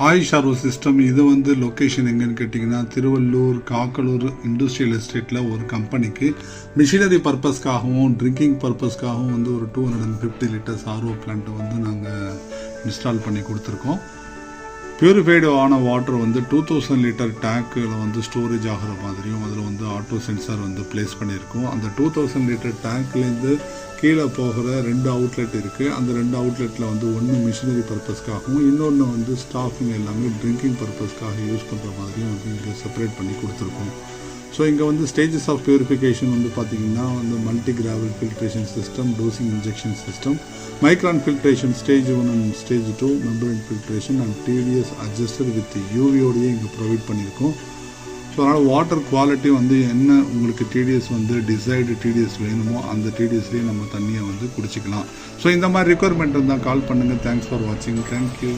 AYUSH RO system இது வந்து location எங்கன்னு கேட்டிங்கன்னா திருவள்ளூர் காக்கலூர் இண்டஸ்ட்ரியல் எஸ்டேட்டில் ஒரு கம்பெனிக்கு மிஷினரி பர்பஸ்க்காகவும் ட்ரிங்கிங் பர்பஸ்க்காகவும் வந்து ஒரு 250 லிட்டர்ஸ் ஆர்ஓ பிளான்ட்டை வந்து நாங்கள் இன்ஸ்டால் பண்ணி கொடுத்துருக்கோம். பியூரிஃபைடு ஆன வாட்டர் வந்து 2000 லிட்டர் டேங்கில் வந்து ஸ்டோரேஜ் ஆகிற மாதிரியும் அதில் வந்து ஆட்டோ சென்சார் வந்து பிளேஸ் பண்ணியிருக்கோம். அந்த 2000 லிட்டர் டேங்க்லேருந்து கீழே போகிற 2 அவுட்லெட் இருக்குது. அந்த 2 அவுட்லெட்டில் வந்து ஒன்று மிஷினரி பர்பஸ்க்காகவும் இன்னொன்று வந்து ஸ்டாஃபிங் எல்லாமே ட்ரிங்கிங் பர்பஸ்க்காக யூஸ் பண்ணுற மாதிரியும் வந்து இங்கே செப்பரேட் பண்ணி கொடுத்துருக்கோம். ஸோ இங்கே வந்து ஸ்டேஜஸ் ஆஃப் பியூரிஃபிகேஷன் வந்து பார்த்திங்கன்னா வந்து multi gravel filtration system, dosing injection system, micron filtration stage 1 and stage 2, membrane filtration and TDS adjuster with யூவியோடையே இங்கே ப்ரொவைட் பண்ணியிருக்கோம். ஸோ அதனால் வாட்டர் குவாலிட்டி வந்து என்ன உங்களுக்கு டிடிஎஸ் வந்து டிசைடு டிடிஎஸ் வேணுமோ அந்த டிடிஎஸ்லேயே நம்ம தண்ணியை வந்து குடிச்சிக்கலாம். ஸோ இந்த மாதிரி ரிக்குவயர்மெண்ட் இருந்தால் கால் பண்ணுங்கள். தேங்க்ஸ் ஃபார் வாட்சிங். தேங்க்யூ.